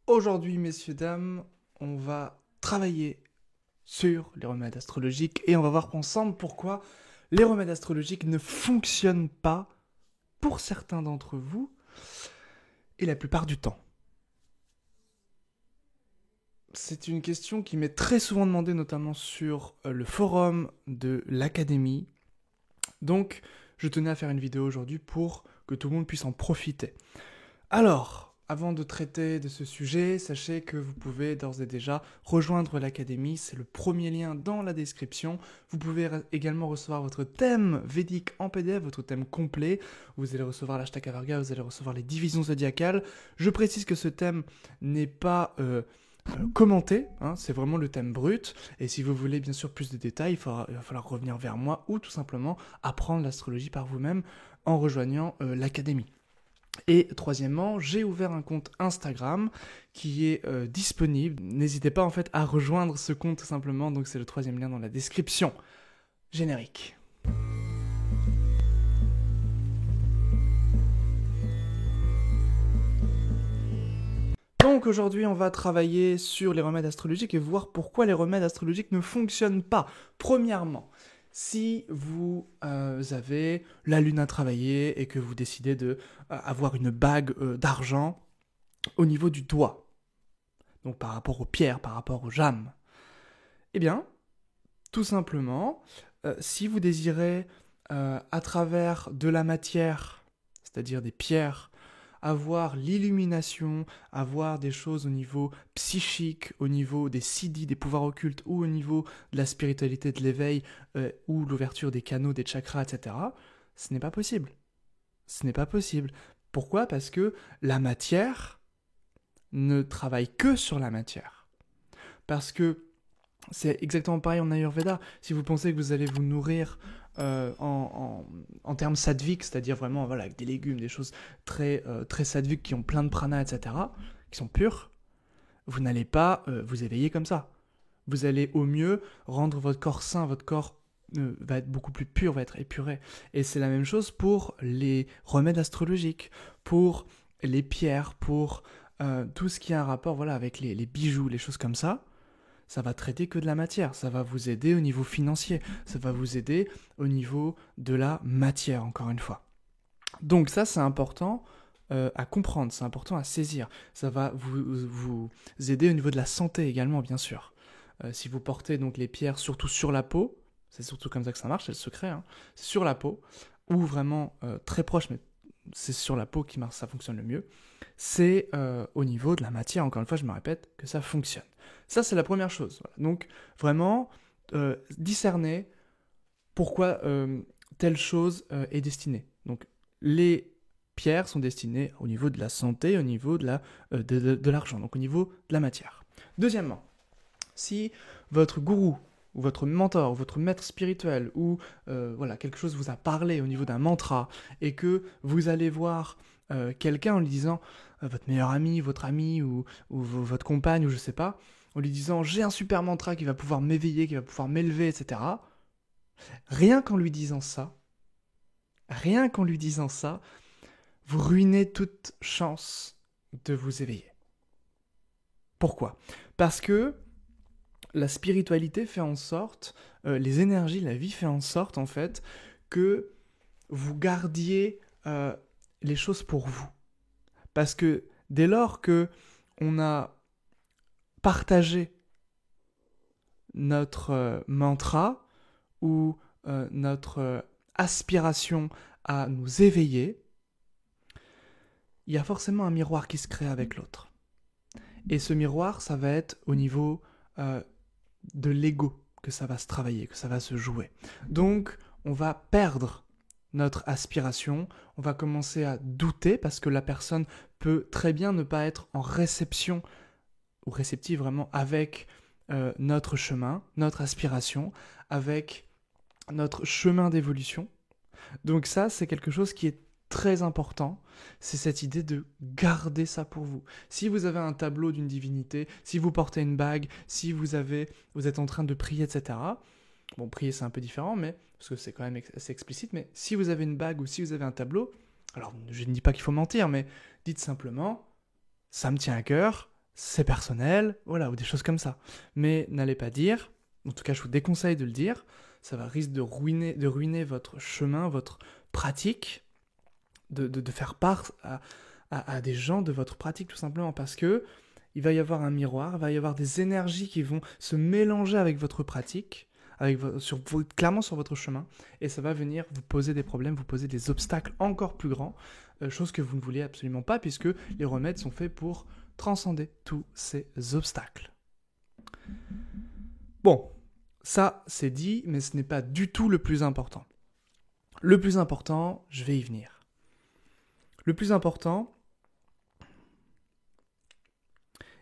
Aujourd'hui, messieurs, dames, on va travailler sur les remèdes astrologiques et on va voir ensemble pourquoi les remèdes astrologiques ne fonctionnent pas pour certains d'entre vous et la plupart du temps. C'est une question qui m'est très souvent demandée, notamment sur le forum de l'académie. Donc, je tenais à faire une vidéo aujourd'hui pour que tout le monde puisse en profiter. Alors, avant de traiter de ce sujet, sachez que vous pouvez d'ores et déjà rejoindre l'académie, c'est le premier lien dans la description. Vous pouvez également recevoir votre thème védique en PDF, votre thème complet. Vous allez recevoir l'Ashtaka Varga, vous allez recevoir les divisions zodiacales. Je précise que ce thème n'est pas commenté, c'est vraiment le thème brut. Et si vous voulez bien sûr plus de détails, il va falloir revenir vers moi ou tout simplement apprendre l'astrologie par vous-même en rejoignant l'académie. Et troisièmement, j'ai ouvert un compte Instagram qui est disponible. N'hésitez pas en fait à rejoindre ce compte tout simplement, donc c'est le troisième lien dans la description. Générique. Donc aujourd'hui, on va travailler sur les remèdes astrologiques et voir pourquoi les remèdes astrologiques ne fonctionnent pas. Premièrement, si vous avez la lune à travailler et que vous décidez d'avoir une bague d'argent au niveau du doigt, donc par rapport aux pierres, par rapport aux jammes, eh bien, tout simplement, si vous désirez à travers de la matière, c'est-à-dire des pierres, avoir l'illumination, avoir des choses au niveau psychique, au niveau des siddhis, des pouvoirs occultes, ou au niveau de la spiritualité, de l'éveil, ou l'ouverture des canaux, des chakras, etc., ce n'est pas possible. Ce n'est pas possible. Pourquoi ? Parce que la matière ne travaille que sur la matière. Parce que c'est exactement pareil en Ayurveda. Si vous pensez que vous allez vous nourrir en termes sattviques, c'est-à-dire vraiment voilà, avec des légumes, des choses très sattviques qui ont plein de prana, etc., qui sont pures, vous n'allez pas vous éveiller comme ça. Vous allez au mieux rendre votre corps sain, votre corps va être beaucoup plus pur, va être épuré. Et c'est la même chose pour les remèdes astrologiques, pour les pierres, pour tout ce qui a un rapport voilà, avec les bijoux, les choses comme ça. Ça va traiter que de la matière, ça va vous aider au niveau financier, ça va vous aider au niveau de la matière, encore une fois. Donc ça, c'est important à comprendre, c'est important à saisir. Ça va vous aider au niveau de la santé également, bien sûr. Si vous portez donc les pierres surtout sur la peau, c'est surtout comme ça que ça marche, c'est le secret, c'est sur la peau, ou vraiment très proche, mais c'est sur la peau qui marche, ça fonctionne le mieux, c'est au niveau de la matière, encore une fois, je me répète, que ça fonctionne. Ça, c'est la première chose. Voilà. Donc, vraiment, discerner pourquoi telle chose est destinée. Donc, les pierres sont destinées au niveau de la santé, au niveau de l'argent, donc au niveau de la matière. Deuxièmement, si votre gourou, ou votre mentor, ou votre maître spirituel, ou voilà, quelque chose vous a parlé au niveau d'un mantra, et que vous allez voir quelqu'un en lui disant, votre meilleur ami, votre ami, ou votre compagne, ou je sais pas, en lui disant j'ai un super mantra qui va pouvoir m'éveiller, qui va pouvoir m'élever, etc. Rien qu'en lui disant ça, vous ruinez toute chance de vous éveiller. Pourquoi ? Parce que la spiritualité fait en sorte, les énergies, la vie fait en sorte en fait que vous gardiez les choses pour vous. Parce que dès lors que on a partagé notre mantra ou notre aspiration à nous éveiller, il y a forcément un miroir qui se crée avec l'autre. Et ce miroir, ça va être au niveau de l'ego que ça va se travailler, que ça va se jouer. Donc, on va perdre notre aspiration, on va commencer à douter parce que la personne peut très bien ne pas être en réception ou réceptive vraiment avec notre chemin, notre aspiration, avec notre chemin d'évolution. Donc ça, c'est quelque chose qui est très important, c'est cette idée de garder ça pour vous. Si vous avez un tableau d'une divinité, si vous portez une bague, si vous êtes en train de prier, etc. Bon, prier c'est un peu différent, mais parce que c'est quand même assez explicite, mais si vous avez une bague ou si vous avez un tableau, alors je ne dis pas qu'il faut mentir, mais dites simplement, ça me tient à cœur, c'est personnel, voilà, ou des choses comme ça. Mais n'allez pas dire, en tout cas je vous déconseille de le dire, ça va risque de ruiner votre chemin, votre pratique, de faire part à des gens de votre pratique tout simplement, parce que il va y avoir un miroir, il va y avoir des énergies qui vont se mélanger avec votre pratique, clairement sur votre chemin, et ça va venir vous poser des problèmes, vous poser des obstacles encore plus grands, chose que vous ne voulez absolument pas, puisque les remèdes sont faits pour transcender tous ces obstacles. Bon, ça c'est dit, mais ce n'est pas du tout le plus important. Le plus important, je vais y venir. Le plus important,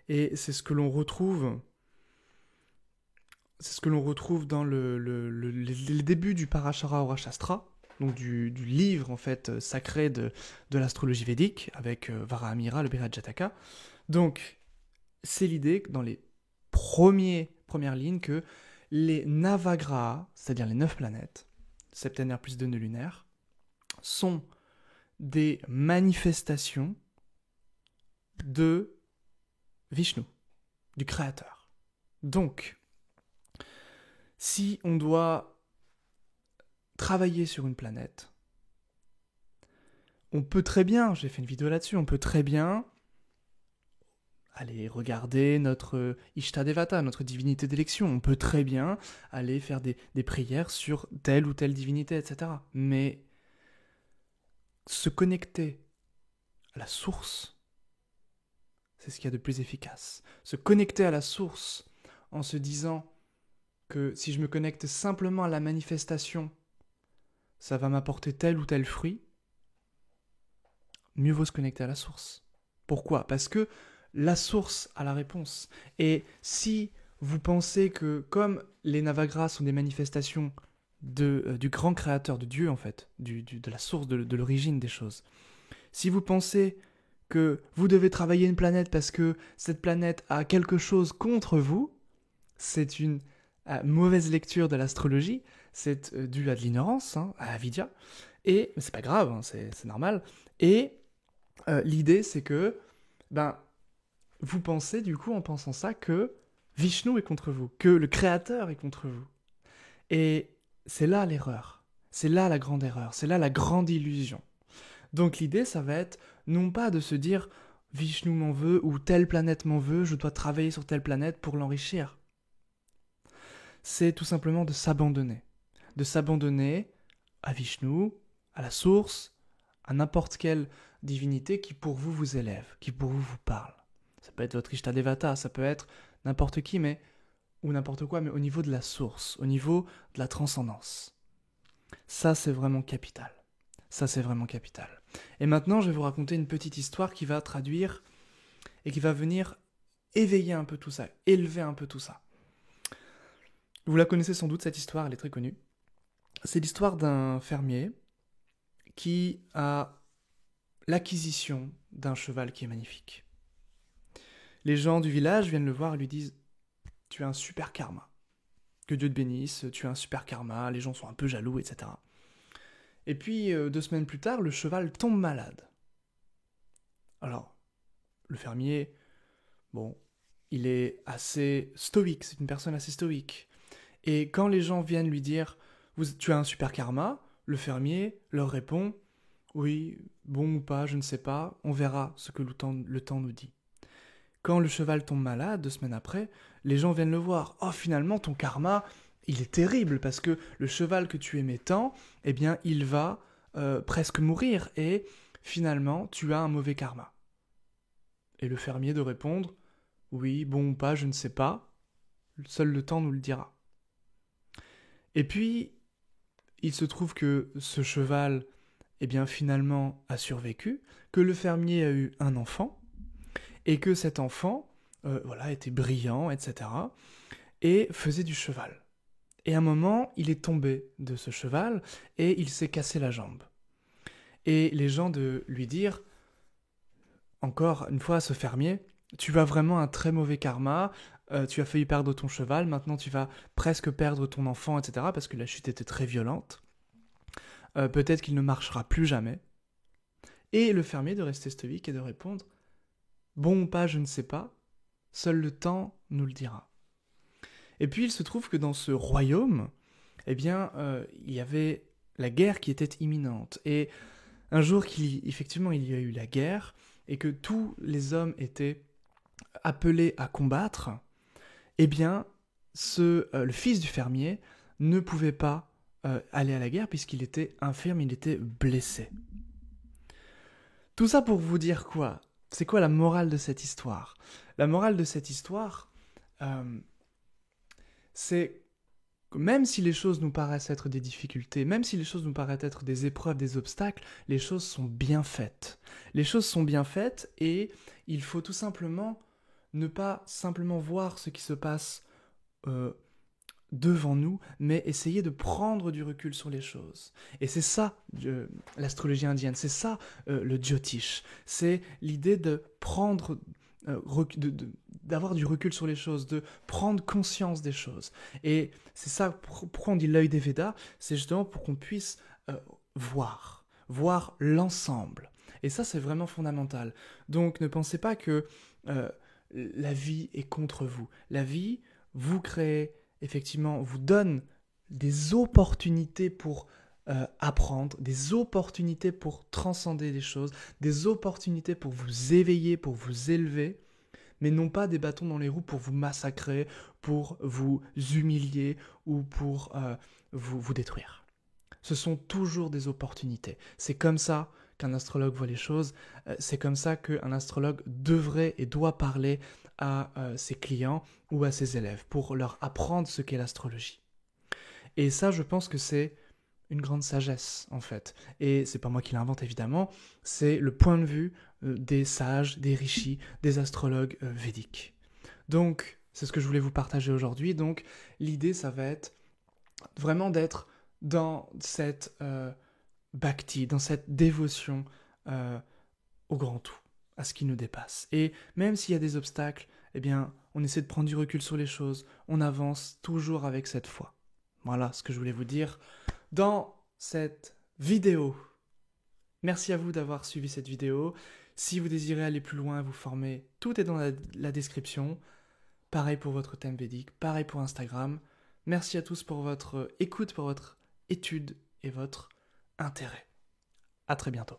et c'est ce que l'on retrouve dans les débuts du Parashara Orashastra, donc du livre en fait sacré de l'astrologie védique, avec Varahamihira, le Birajataka. Donc, c'est l'idée dans les premières lignes que les Navagraha, c'est-à-dire les 9 planètes, septénaires plus 2 nœuds lunaires, sont des manifestations de Vishnu, du Créateur. Donc, si on doit travailler sur une planète, on peut très bien, j'ai fait une vidéo là-dessus, on peut très bien aller regarder notre Ishtadevata, notre divinité d'élection. On peut très bien aller faire des prières sur telle ou telle divinité, etc. Mais se connecter à la source, c'est ce qu'il y a de plus efficace. Se connecter à la source en se disant que si je me connecte simplement à la manifestation, ça va m'apporter tel ou tel fruit, mieux vaut se connecter à la source. Pourquoi ? Parce que la source a la réponse. Et si vous pensez que, comme les Navagras sont des manifestations du grand créateur, de Dieu en fait, de la source, de l'origine des choses, si vous pensez que vous devez travailler une planète parce que cette planète a quelque chose contre vous, c'est une mauvaise lecture de l'astrologie, c'est dû à de l'ignorance, à avidya, et c'est pas grave, c'est normal. Et l'idée c'est que vous pensez du coup en pensant ça que Vishnu est contre vous, que le Créateur est contre vous. Et c'est là l'erreur, c'est là la grande erreur, c'est là la grande illusion. Donc l'idée ça va être non pas de se dire Vishnu m'en veut ou telle planète m'en veut, je dois travailler sur telle planète pour l'enrichir. C'est tout simplement de s'abandonner à Vishnu, à la source, à n'importe quelle divinité qui pour vous vous élève, qui pour vous vous parle. Ça peut être votre Ishtadevata, ça peut être n'importe qui, ou n'importe quoi, mais au niveau de la source, au niveau de la transcendance. Ça, c'est vraiment capital. Et maintenant, je vais vous raconter une petite histoire qui va traduire et qui va venir éveiller un peu tout ça, élever un peu tout ça. Vous la connaissez sans doute, cette histoire, elle est très connue. C'est l'histoire d'un fermier qui a l'acquisition d'un cheval qui est magnifique. Les gens du village viennent le voir et lui disent « Tu as un super karma. Que Dieu te bénisse, tu as un super karma, les gens sont un peu jaloux, etc. » Et puis, 2 semaines plus tard, le cheval tombe malade. Alors, le fermier, il est assez stoïque, c'est une personne assez stoïque. Et quand les gens viennent lui dire « Tu as un super karma », le fermier leur répond « Oui, bon ou pas, je ne sais pas, on verra ce que le temps nous dit. » Quand le cheval tombe malade, 2 semaines après, les gens viennent le voir. « Oh, finalement, ton karma, il est terrible, parce que le cheval que tu aimais tant, eh bien, il va presque mourir, et finalement, tu as un mauvais karma. » Et le fermier de répondre « Oui, bon ou pas, je ne sais pas, seul le temps nous le dira. » Et puis, il se trouve que ce cheval, eh bien, finalement, a survécu, que le fermier a eu un enfant, et que cet enfant, était brillant, etc., et faisait du cheval. Et à un moment, il est tombé de ce cheval, et il s'est cassé la jambe. Et les gens de lui dire, encore une fois à ce fermier, tu as vraiment un très mauvais karma, tu as failli perdre ton cheval, maintenant tu vas presque perdre ton enfant, etc., parce que la chute était très violente. Peut-être qu'il ne marchera plus jamais. Et le fermier de rester stoïque et de répondre « Bon ou pas, je ne sais pas, Seul le temps nous le dira. Et puis il se trouve que dans ce royaume, eh bien, il y avait la guerre qui était imminente. Et un jour effectivement il y a eu la guerre, et que tous les hommes étaient appelés à combattre, eh bien, le fils du fermier ne pouvait pas aller à la guerre puisqu'il était infirme, il était blessé. Tout ça pour vous dire quoi ? C'est quoi la morale de cette histoire ? La morale de cette histoire, c'est que même si les choses nous paraissent être des difficultés, même si les choses nous paraissent être des épreuves, des obstacles, les choses sont bien faites. Les choses sont bien faites et il faut tout simplement ne pas simplement voir ce qui se passe devant nous, mais essayer de prendre du recul sur les choses. Et c'est ça l'astrologie indienne, c'est ça le Jyotish. C'est l'idée de prendre, d'avoir du recul sur les choses, de prendre conscience des choses. Et c'est ça, pourquoi on dit l'œil des Védas, c'est justement pour qu'on puisse voir l'ensemble. Et ça, c'est vraiment fondamental. Donc, ne pensez pas que la vie est contre vous. La vie, vous créez, effectivement, vous donne des opportunités pour apprendre, des opportunités pour transcender les choses, des opportunités pour vous éveiller, pour vous élever, mais non pas des bâtons dans les roues pour vous massacrer, pour vous humilier ou pour vous détruire. Ce sont toujours des opportunités. C'est comme ça qu'un astrologue voit les choses, c'est comme ça qu'un astrologue devrait et doit parler à ses clients ou à ses élèves pour leur apprendre ce qu'est l'astrologie. Et ça, je pense que c'est une grande sagesse, en fait. Et c'est pas moi qui l'invente, évidemment, c'est le point de vue des sages, des rishis, des astrologues védiques. Donc, c'est ce que je voulais vous partager aujourd'hui. Donc, l'idée, ça va être vraiment d'être dans cette bhakti, dans cette dévotion au grand tout, à ce qui nous dépasse. Et même s'il y a des obstacles, eh bien, on essaie de prendre du recul sur les choses, on avance toujours avec cette foi. Voilà ce que je voulais vous dire dans cette vidéo. Merci à vous d'avoir suivi cette vidéo. Si vous désirez aller plus loin, vous former, tout est dans la description. Pareil pour votre thème védique, pareil pour Instagram. Merci à tous pour votre écoute, pour votre étude et votre intérêt. À très bientôt.